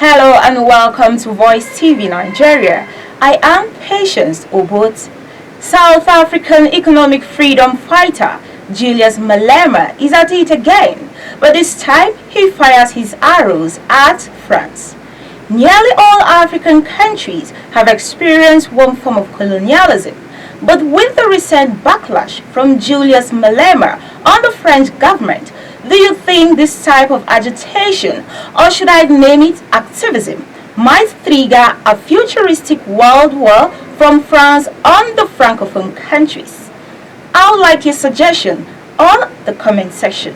Hello and welcome to Voicetv Nigeria. I am Patience Obot. South African economic freedom fighter Julius Malema is at it again, but this time he fires his arrows at France. Nearly all African countries have experienced one form of colonialism, but with the recent backlash from Julius Malema on the French government, do you think this type of agitation, or should I name it activism, might trigger a futuristic world war from France on the Francophone countries? I would like your suggestion on the comment section.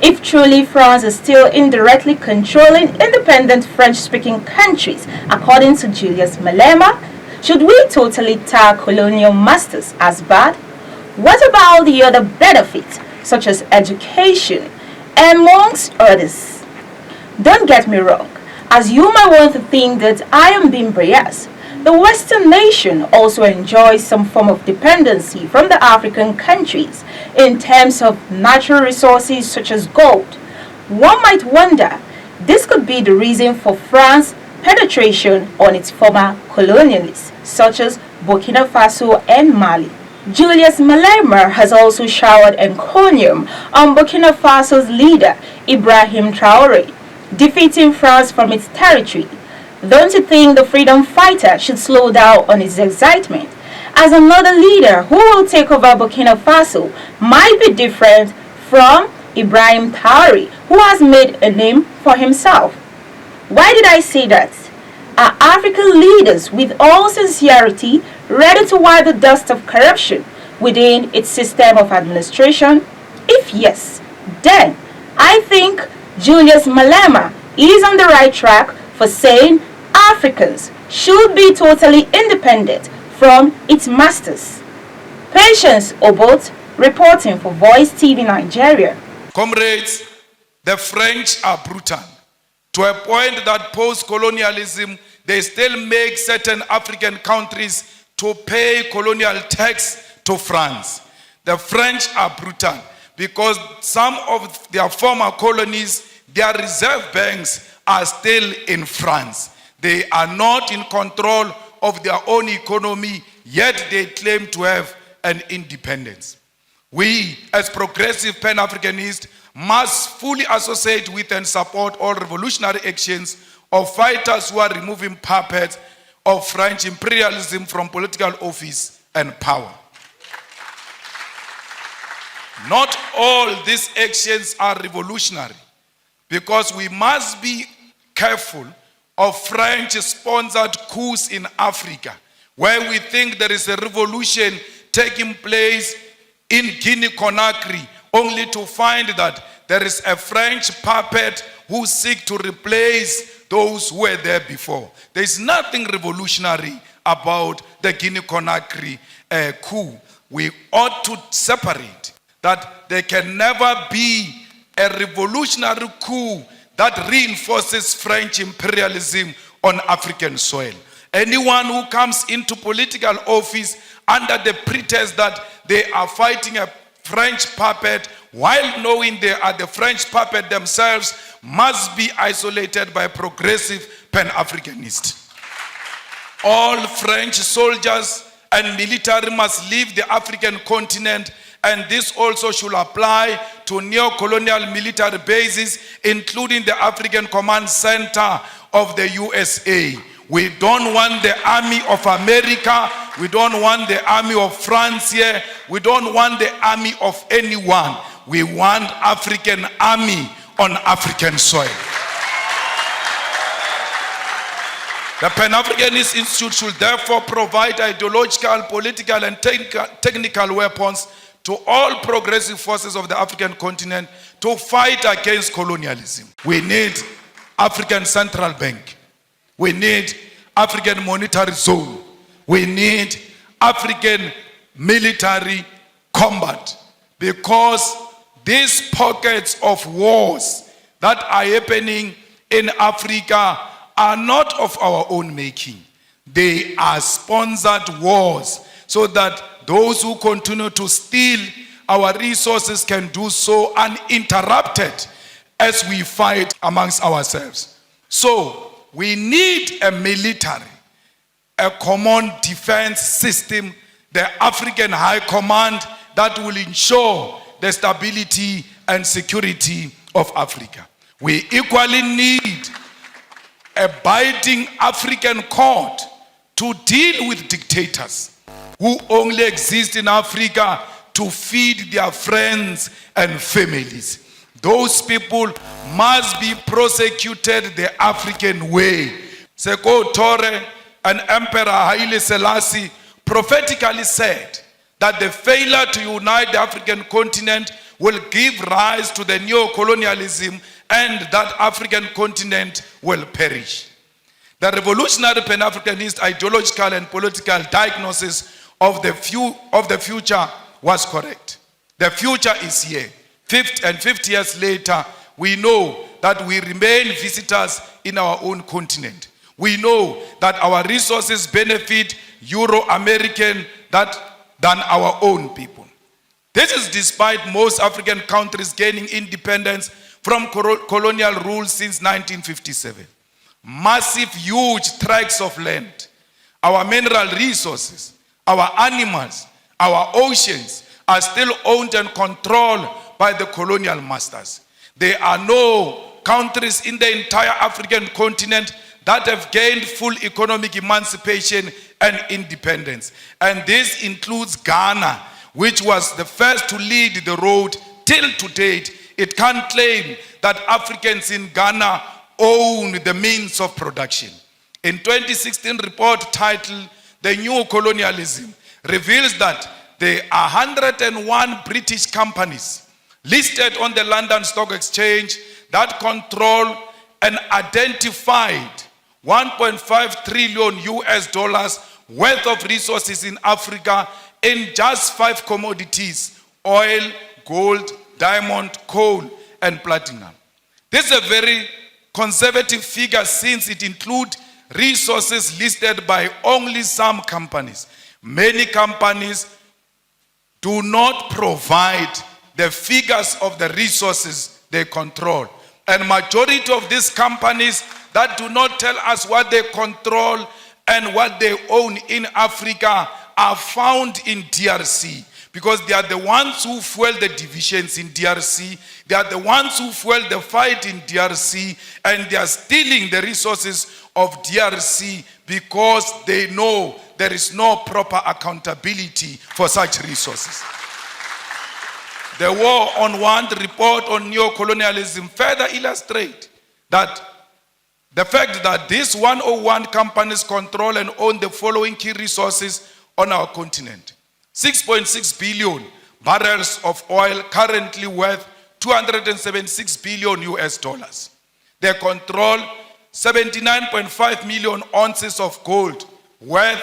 If truly France is still indirectly controlling independent French-speaking countries, according to Julius Malema, should we totally tag colonial masters as bad? What about the other benefits, such as education, amongst others? Don't get me wrong, as you might want to think that I am being biased, the Western nation also enjoys some form of dependency from the African countries in terms of natural resources such as gold. One might wonder, this could be the reason for France's penetration on its former colonialists, such as Burkina Faso and Mali. Julius Malema has also showered encomium on Burkina Faso's leader, Ibrahim Traoré, defeating France from its territory. Don't you think the freedom fighter should slow down on his excitement, as another leader who will take over Burkina Faso might be different from Ibrahim Traoré, who has made a name for himself? Why did I say that? Are African leaders with all sincerity ready to wipe the dust of corruption within its system of administration? If yes, then I think Julius Malema is on the right track for saying Africans should be totally independent from its masters. Patience Obot, reporting for Voicetv Nigeria. Comrades, the French are brutal. To a point that post-colonialism, they still make certain African countries to pay colonial tax to France. The French are brutal because some of their former colonies, their reserve banks are still in France. They are not in control of their own economy, yet they claim to have an independence. We, as progressive Pan-Africanists, must fully associate with and support all revolutionary actions of fighters who are removing puppets of French imperialism from political office and power. Not all these actions are revolutionary, because we must be careful of French-sponsored coups in Africa, where we think there is a revolution taking place in Guinea-Conakry, only to find that there is a French puppet who seeks to replace those who were there before. There is nothing revolutionary about the Guinea-Conakry coup. We ought to separate that there can never be a revolutionary coup that reinforces French imperialism on African soil. Anyone who comes into political office under the pretext that they are fighting a French puppet, while knowing they are the French puppet themselves, must be isolated by progressive Pan-Africanists. All French soldiers and military must leave the African continent, and this also should apply to neo-colonial military bases, including the African Command Center of the USA. We don't want the army of America. We don't want the army of France here. We don't want the army of anyone. We want African army on African soil. The Pan-Africanist Institute should therefore provide ideological, political, and technical weapons to all progressive forces of the African continent to fight against colonialism. We need African Central Bank. We need African Monetary Zone. We need African military combat, because these pockets of wars that are happening in Africa are not of our own making. They are sponsored wars, so that those who continue to steal our resources can do so uninterrupted as we fight amongst ourselves. So, we need a military, a common defense system, the African High Command that will ensure the stability and security of Africa. We equally need a binding African court to deal with dictators who only exist in Africa to feed their friends and families. Those people must be prosecuted the African way. Seko Tore and Emperor Haile Selassie prophetically said that the failure to unite the African continent will give rise to the neo-colonialism and that African continent will perish. The revolutionary Pan-Africanist ideological and political diagnosis of the future was correct. The future is here. 50 years later, we know that we remain visitors in our own continent. We know that our resources benefit Euro-American than our own people. This is despite most African countries gaining independence from colonial rule since 1957. Massive, huge tracts of land, our mineral resources, our animals, our oceans are still owned and controlled by the colonial masters. There are no countries in the entire African continent that have gained full economic emancipation and independence. And this includes Ghana, which was the first to lead the road. Till to date, it can't claim that Africans in Ghana own the means of production. In 2016 report titled The New Colonialism reveals that there are 101 British companies listed on the London Stock Exchange that control an identified 1.5 trillion US dollars worth of resources in Africa in just 5 commodities: oil, gold, diamond, coal, and platinum. This is a very conservative figure since it includes resources listed by only some companies. Many companies do not provide the figures of the resources they control. And majority of these companies that do not tell us what they control and what they own in Africa are found in DRC, because they are the ones who fuel the divisions in DRC. They are the ones who fuel the fight in DRC, and they are stealing the resources of DRC because they know there is no proper accountability for such resources. The War on Want report on neo-colonialism further illustrates that the fact that these 101 companies control and own the following key resources on our continent: 6.6 billion barrels of oil, currently worth 276 billion US dollars. They control 79.5 million ounces of gold, worth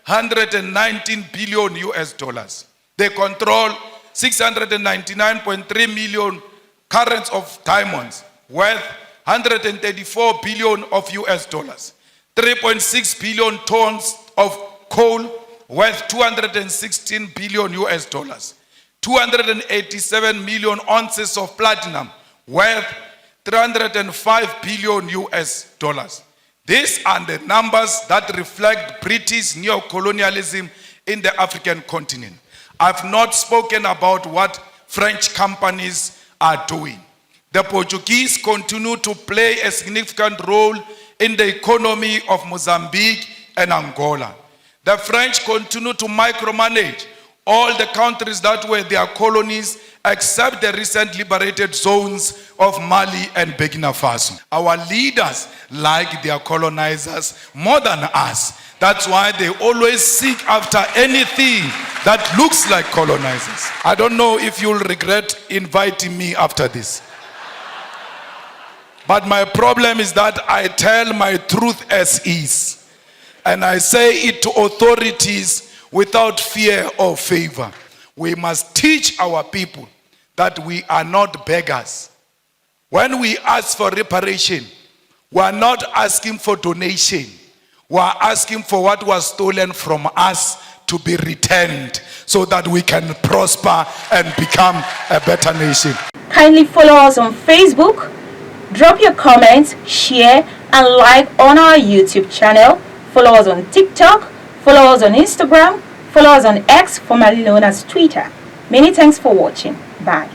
119 billion US dollars. They control 699.3 million carats of diamonds, worth 134 billion of US dollars. 3.6 billion tons of coal, worth 216 billion US dollars. 287 million ounces of platinum, worth 305 billion US dollars. These are the numbers that reflect British neo-colonialism in the African continent. I've not spoken about what French companies are doing. The Portuguese continue to play a significant role in the economy of Mozambique and Angola. The French continue to micromanage all the countries that were their colonies, except the recent liberated zones of Mali and Burkina Faso. Our leaders like their colonizers more than us. That's why they always seek after anything that looks like colonizers. I don't know if you'll regret inviting me after this. But my problem is that I tell my truth as is. And I say it to authorities without fear or favor. We must teach our people that we are not beggars. When we ask for reparation, we are not asking for donation. We are asking for what was stolen from us to be returned so that we can prosper and become a better nation. Kindly follow us on Facebook, drop your comments, share, and like on our YouTube channel. Follow us on TikTok, follow us on Instagram, follow us on X, formerly known as Twitter. Many thanks for watching. Bye.